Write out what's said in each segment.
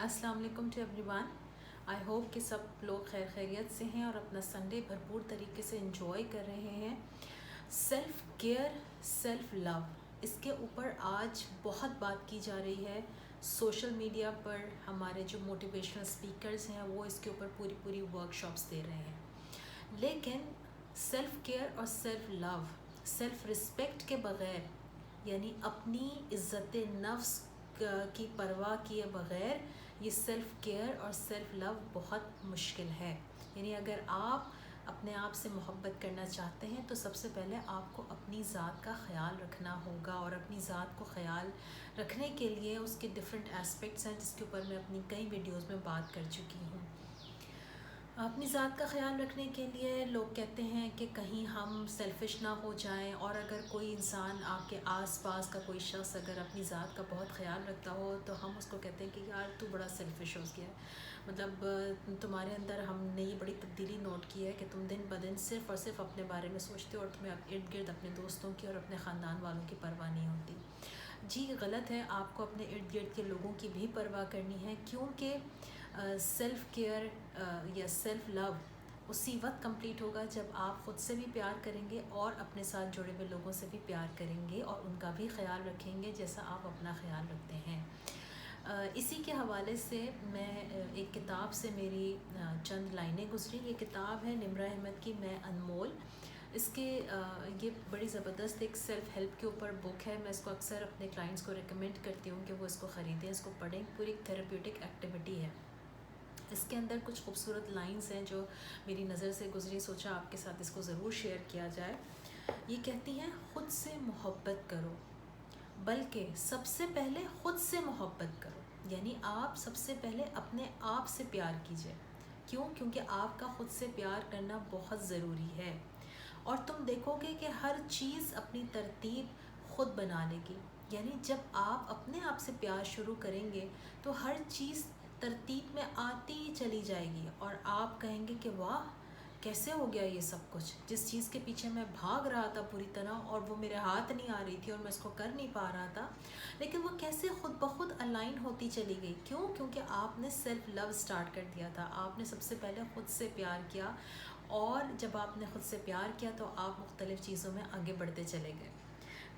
السلام علیکم to everyone. I hope کہ سب لوگ خیر خیریت سے ہیں اور اپنا سنڈے بھرپور طریقے سے انجوائے کر رہے ہیں. سیلف کیئر، سیلف لو، اس کے اوپر آج بہت بات کی جا رہی ہے. سوشل میڈیا پر ہمارے جو موٹیویشنل اسپیکرز ہیں وہ اس کے اوپر پوری ورک شاپس دے رہے ہیں. لیکن سیلف کیئر اور سیلف لو، سیلف رسپیکٹ کے بغیر، یعنی اپنی عزت نفس کی پرواہ کیے بغیر یہ سیلف کیئر اور سیلف لو بہت مشکل ہے. یعنی اگر آپ اپنے آپ سے محبت کرنا چاہتے ہیں تو سب سے پہلے آپ کو اپنی ذات کا خیال رکھنا ہوگا، اور اپنی ذات کو خیال رکھنے کے لیے اس کے ڈفرینٹ اسپیکٹس ہیں جس کے اوپر میں اپنی کئی ویڈیوز میں بات کر چکی ہوں. اپنی ذات کا خیال رکھنے کے لیے لوگ کہتے ہیں کہ کہیں ہم سیلفش نہ ہو جائیں، اور اگر کوئی انسان آپ کے آس پاس کا کوئی شخص اگر اپنی ذات کا بہت خیال رکھتا ہو تو ہم اس کو کہتے ہیں کہ یار تو بڑا سیلفش ہو گیا ہے. مطلب تمہارے اندر ہم نے یہ بڑی تبدیلی نوٹ کی ہے کہ تم دن بدن صرف اور صرف اپنے بارے میں سوچتے ہو، اور تمہیں ارد گرد اپنے دوستوں کی اور اپنے خاندان والوں کی پرواہ نہیں ہوتی. جی غلط ہے، آپ کو اپنے ارد گرد کے لوگوں کی بھی پرواہ کرنی ہے، کیونکہ سیلف کیئر یا سیلف لو اسی وقت کمپلیٹ ہوگا جب آپ خود سے بھی پیار کریں گے اور اپنے ساتھ جڑے ہوئے لوگوں سے بھی پیار کریں گے اور ان کا بھی خیال رکھیں گے جیسا آپ اپنا خیال رکھتے ہیں. اسی کے حوالے سے میں ایک کتاب سے میری چند لائنیں گزری. یہ کتاب ہے نمرہ احمد کی میں انمول. اس کے یہ بڑی زبردست ایک سیلف ہیلپ کے اوپر بک ہے. میں اس کو اکثر اپنے کلائنٹس کو ریکمینڈ کرتی ہوں کہ وہ اس کو خریدیں، اس کو پڑھیں. پوری ایک تھیراپیوٹک ایکٹیویٹی ہے. اس کے اندر کچھ خوبصورت لائنز ہیں جو میری نظر سے گزری، سوچا آپ کے ساتھ اس کو ضرور شیئر کیا جائے. یہ کہتی ہیں خود سے محبت کرو، بلکہ سب سے پہلے خود سے محبت کرو. یعنی آپ سب سے پہلے اپنے آپ سے پیار کیجئے. کیونکہ آپ کا خود سے پیار کرنا بہت ضروری ہے، اور تم دیکھو گے کہ ہر چیز اپنی ترتیب خود بنا لے گی. یعنی جب آپ اپنے آپ سے پیار شروع کریں گے تو ہر چیز ترتیب میں آتی چلی جائے گی، اور آپ کہیں گے کہ واہ کیسے ہو گیا یہ سب کچھ. جس چیز کے پیچھے میں بھاگ رہا تھا پوری طرح اور وہ میرے ہاتھ نہیں آ رہی تھی اور میں اس کو کر نہیں پا رہا تھا، لیکن وہ کیسے خود بخود الائن ہوتی چلی گئی. کیونکہ آپ نے سیلف لو سٹارٹ کر دیا تھا. آپ نے سب سے پہلے خود سے پیار کیا، اور جب آپ نے خود سے پیار کیا تو آپ مختلف چیزوں میں آگے بڑھتے چلے گئے.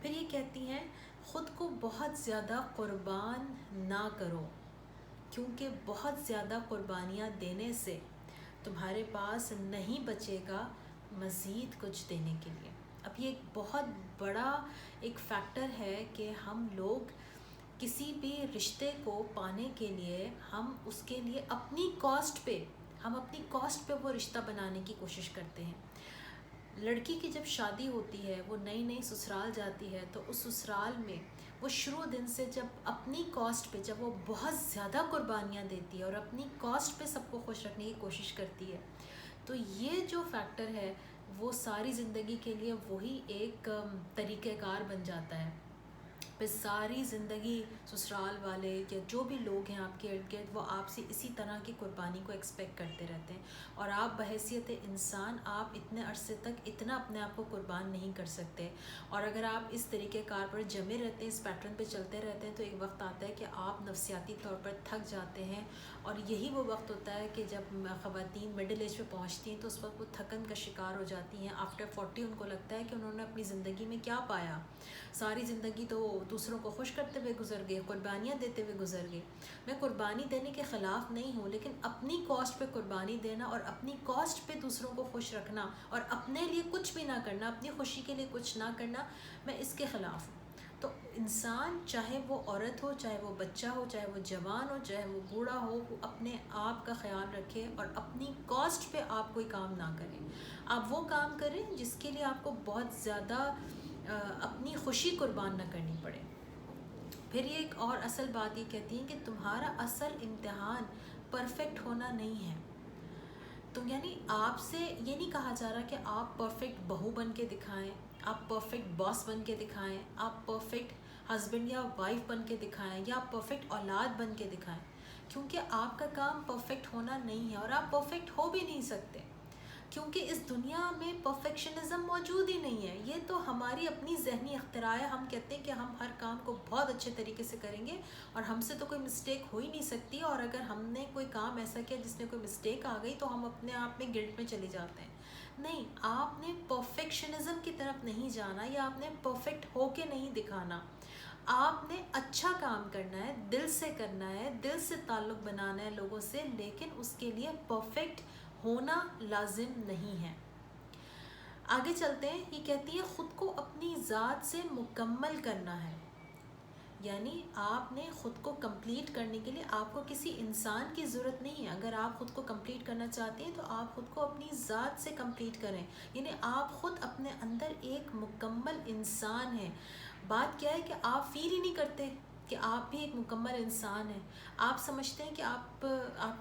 پھر یہ کہتی ہیں خود کو بہت زیادہ قربان نہ کرو، کیونکہ بہت زیادہ قربانیاں دینے سے تمہارے پاس نہیں بچے گا مزید کچھ دینے کے لیے. اب یہ ایک بہت بڑا ایک فیکٹر ہے کہ ہم لوگ کسی بھی رشتے کو پانے کے لیے ہم اس کے لیے اپنی کاسٹ پہ وہ رشتہ بنانے کی کوشش کرتے ہیں. لڑکی کی جب شادی ہوتی ہے، وہ نئی سسرال جاتی ہے، تو اس سسرال میں وہ شروع دن سے جب اپنی کاسٹ پہ جب وہ بہت زیادہ قربانیاں دیتی ہے اور اپنی کاسٹ پہ سب کو خوش رکھنے کی کوشش کرتی ہے، تو یہ جو فیکٹر ہے وہ ساری زندگی کے لیے وہی ایک طریقہ کار بن جاتا ہے. پھر ساری زندگی سسرال والے یا جو بھی لوگ ہیں آپ کے ارد گرد وہ آپ سے اسی طرح کی قربانی کو ایکسپیکٹ کرتے رہتے ہیں، اور آپ بحیثیت انسان آپ اتنے عرصے تک اتنا اپنے آپ کو قربان نہیں کر سکتے. اور اگر آپ اس طریقہ کار پر جمے رہتے ہیں، اس پیٹرن پہ چلتے رہتے ہیں، تو ایک وقت آتا ہے کہ آپ نفسیاتی طور پر تھک جاتے ہیں. اور یہی وہ وقت ہوتا ہے کہ جب خواتین مڈل ایج پہ پہنچتی ہیں تو اس وقت وہ تھکن کا شکار ہو جاتی ہیں. آفٹر 40 ان کو لگتا ہے کہ انہوں نے اپنی زندگی میں کیا پایا. ساری زندگی تو دوسروں کو خوش کرتے ہوئے گزر گئے، قربانیاں دیتے ہوئے گزر گئے. میں قربانی دینے کے خلاف نہیں ہوں، لیکن اپنی کاسٹ پہ قربانی دینا اور اپنی کاسٹ پہ دوسروں کو خوش رکھنا اور اپنے لیے کچھ بھی نہ کرنا، اپنی خوشی کے لیے کچھ نہ کرنا، میں اس کے خلاف ہوں. تو انسان چاہے وہ عورت ہو، چاہے وہ بچہ ہو، چاہے وہ جوان ہو، چاہے وہ بوڑھا ہو، وہ اپنے آپ کا خیال رکھے اور اپنی کاسٹ پہ آپ کوئی کام نہ کریں. آپ وہ کام کریں جس کے لیے آپ کو بہت زیادہ اپنی خوشی قربان نہ کرنی پڑے. پھر یہ ایک اور اصل بات یہ کہتی ہیں کہ تمہارا اصل امتحان پرفیکٹ ہونا نہیں ہے. تو یعنی آپ سے یہ نہیں کہا جا رہا کہ آپ پرفیکٹ بہو بن کے دکھائیں، آپ پرفیکٹ باس بن کے دکھائیں، آپ پرفیکٹ ہسبینڈ یا وائف بن کے دکھائیں، یا آپ پرفیکٹ اولاد بن کے دکھائیں. کیونکہ آپ کا کام پرفیکٹ ہونا نہیں ہے، اور آپ پرفیکٹ ہو بھی نہیں سکتے. کیونکہ اس دنیا میں پرفیکشنزم موجود ہی نہیں ہے. یہ تو ہماری اپنی ذہنی اختراع ہے. ہم کہتے ہیں کہ ہم ہر کام کو بہت اچھے طریقے سے کریں گے اور ہم سے تو کوئی مسٹیک ہو ہی نہیں سکتی, اور اگر ہم نے کوئی کام ایسا کیا جس میں کوئی مسٹیک آ گئی تو ہم اپنے آپ میں گلٹ میں چلے جاتے ہیں. نہیں, آپ نے پرفیکشنزم کی طرف نہیں جانا, یا آپ نے پرفیکٹ ہو کے نہیں دکھانا. آپ نے اچھا کام کرنا ہے, دل سے کرنا ہے, دل سے تعلق بنانا ہے لوگوں سے, لیکن اس کے لیے پرفیکٹ ہونا لازم نہیں ہے. آگے چلتے ہیں. یہ کہتی ہے خود کو اپنی ذات سے مکمل کرنا ہے. یعنی آپ نے خود کو کمپلیٹ کرنے کے لیے آپ کو کسی انسان کی ضرورت نہیں ہے. اگر آپ خود کو کمپلیٹ کرنا چاہتے ہیں تو آپ خود کو اپنی ذات سے کمپلیٹ کریں. یعنی آپ خود اپنے اندر ایک مکمل انسان ہیں. بات کیا ہے کہ آپ فیل ہی نہیں کرتے کہ آپ بھی ایک مکمل انسان ہیں. آپ سمجھتے ہیں کہ آپ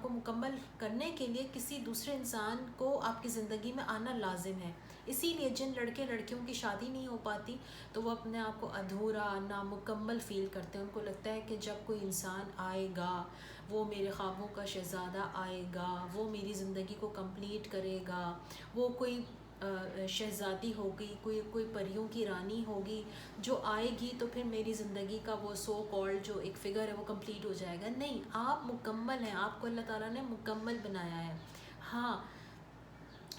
کو مکمل کرنے کے لیے کسی دوسرے انسان کو آپ کی زندگی میں آنا لازم ہے. اسی لیے جن لڑکے لڑکیوں کی شادی نہیں ہو پاتی تو وہ اپنے آپ کو ادھورا, نامکمل فیل کرتے ہیں. ان کو لگتا ہے کہ جب کوئی انسان آئے گا, وہ میرے خوابوں کا شہزادہ آئے گا, وہ میری زندگی کو کمپلیٹ کرے گا, وہ کوئی شہزادی ہوگی, کوئی پریوں کی رانی ہوگی جو آئے گی تو پھر میری زندگی کا وہ سو کالڈ جو ایک فگر ہے وہ کمپلیٹ ہو جائے گا. نہیں, آپ مکمل ہیں. آپ کو اللہ تعالیٰ نے مکمل بنایا ہے. ہاں,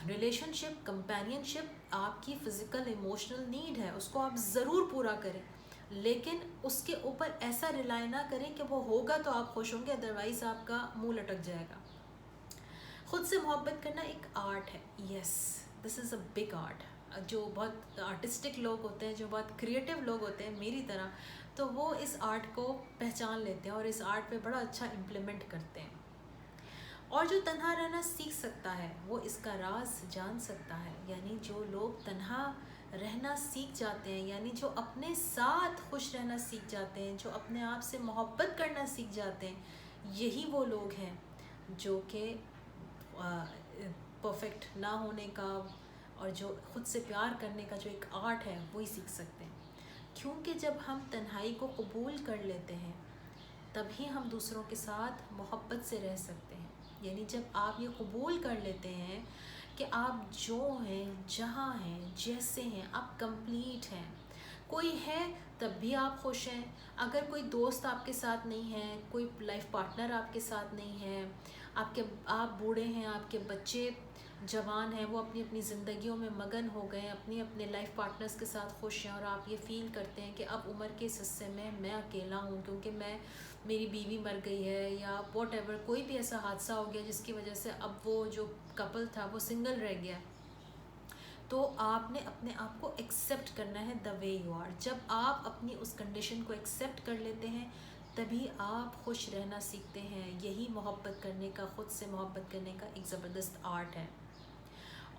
ریلیشن شپ, کمپینین شپ آپ کی فزیکل ایموشنل نیڈ ہے, اس کو آپ ضرور پورا کریں, لیکن اس کے اوپر ایسا ریلائی نہ کریں کہ وہ ہوگا تو آپ خوش ہوں گے, ادروائز آپ کا منہ لٹک جائے گا. خود سے محبت کرنا ایک آرٹ ہے. یس, دس از اے بگ آرٹ. جو بہت آرٹسٹک لوگ ہوتے ہیں, جو بہت کریٹیو لوگ ہوتے ہیں میری طرح, تو وہ اس آرٹ کو پہچان لیتے ہیں اور اس آرٹ پہ بڑا اچھا امپلیمنٹ کرتے ہیں. اور جو تنہا رہنا سیکھ سکتا ہے وہ اس کا راز جان سکتا ہے. یعنی جو لوگ تنہا رہنا سیکھ جاتے ہیں, یعنی جو اپنے ساتھ خوش رہنا سیکھ جاتے ہیں, جو اپنے آپ سے محبت کرنا سیکھ جاتے ہیں, یہی وہ لوگ ہیں جو کہ پرفیکٹ نہ ہونے کا اور جو خود سے پیار کرنے کا جو ایک آرٹ ہے وہی سیکھ سکتے ہیں. کیونکہ جب ہم تنہائی کو قبول کر لیتے ہیں تبھی ہم دوسروں کے ساتھ محبت سے رہ سکتے ہیں. یعنی جب آپ یہ قبول کر لیتے ہیں کہ آپ جو ہیں, جہاں ہیں, جیسے ہیں, آپ کمپلیٹ ہیں. کوئی ہے تب بھی آپ خوش ہیں. اگر کوئی دوست آپ کے ساتھ نہیں ہے, کوئی لائف پارٹنر آپ کے ساتھ نہیں ہے, آپ بوڑھے ہیں, آپ کے بچے جوان ہیں, وہ اپنی اپنی زندگیوں میں مگن ہو گئے, اپنی اپنے لائف پارٹنرز کے ساتھ خوش ہیں, اور آپ یہ فیل کرتے ہیں کہ اب عمر کے اس حصے میں اکیلا ہوں کیونکہ میری بیوی مر گئی ہے, یا واٹ ایور کوئی بھی ایسا حادثہ ہو گیا جس کی وجہ سے اب وہ جو کپل تھا وہ سنگل رہ گیا, تو آپ نے اپنے آپ کو ایکسیپٹ کرنا ہے دا وے یو آر. جب آپ اپنی اس کنڈیشن کو ایکسیپٹ کر لیتے ہیں تبھی آپ خوش رہنا سیکھتے ہیں. یہی محبت کرنے کا, خود سے محبت کرنے کا ایک زبردست آرٹ ہے.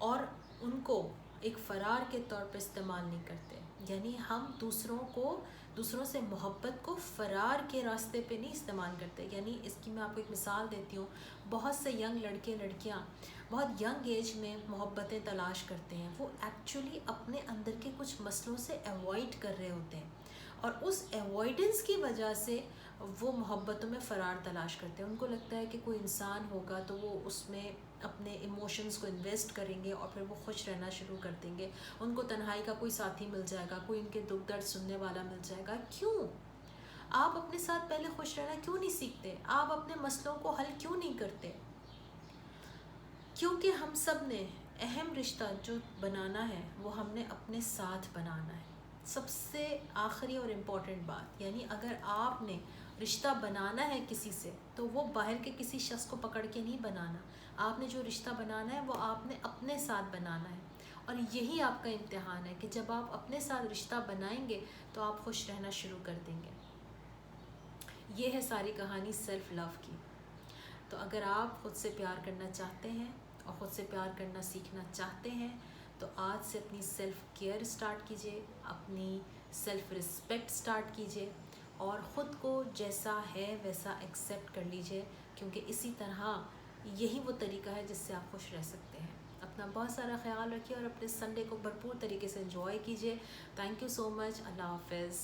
اور ان کو ایک فرار کے طور پر استعمال نہیں کرتے. یعنی ہم دوسروں سے محبت کو فرار کے راستے پہ نہیں استعمال کرتے. یعنی اس کی میں آپ کو ایک مثال دیتی ہوں. بہت سے ینگ لڑکے لڑکیاں بہت ینگ ایج میں محبتیں تلاش کرتے ہیں. وہ ایکچولی اپنے اندر کے کچھ مسئلوں سے ایوائڈ کر رہے ہوتے ہیں, اور اس ایوائڈنس کی وجہ سے وہ محبتوں میں فرار تلاش کرتے ہیں. ان کو لگتا ہے کہ کوئی انسان ہوگا تو وہ اس میں اپنے ایموشنز کو انویسٹ کریں گے اور پھر وہ خوش رہنا شروع کر دیں گے. ان کو تنہائی کا کوئی ساتھی مل جائے گا, کوئی ان کے دکھ درد سننے والا مل جائے گا. کیوں آپ اپنے ساتھ پہلے خوش رہنا کیوں نہیں سیکھتے؟ آپ اپنے مسئلوں کو حل کیوں نہیں کرتے؟ کیونکہ ہم سب نے اہم رشتہ جو بنانا ہے وہ ہم نے اپنے ساتھ بنانا ہے. سب سے آخری اور امپورٹنٹ بات, یعنی اگر آپ نے رشتہ بنانا ہے کسی سے تو وہ باہر کے کسی شخص کو پکڑ کے نہیں بنانا. آپ نے جو رشتہ بنانا ہے وہ آپ نے اپنے ساتھ بنانا ہے, اور یہی آپ کا امتحان ہے کہ جب آپ اپنے ساتھ رشتہ بنائیں گے تو آپ خوش رہنا شروع کر دیں گے. یہ ہے ساری کہانی سیلف لو کی. تو اگر آپ خود سے پیار کرنا چاہتے ہیں اور خود سے پیار کرنا سیکھنا چاہتے ہیں تو آج سے اپنی سیلف کیئر سٹارٹ کیجئے, اپنی سیلف رسپیکٹ سٹارٹ کیجئے, اور خود کو جیسا ہے ویسا ایکسیپٹ کر لیجئے, کیونکہ اسی طرح یہی وہ طریقہ ہے جس سے آپ خوش رہ سکتے ہیں. اپنا بہت سارا خیال رکھیے اور اپنے سنڈے کو بھرپور طریقے سے انجوائے کیجئے. تھینک یو سو مچ. اللہ حافظ.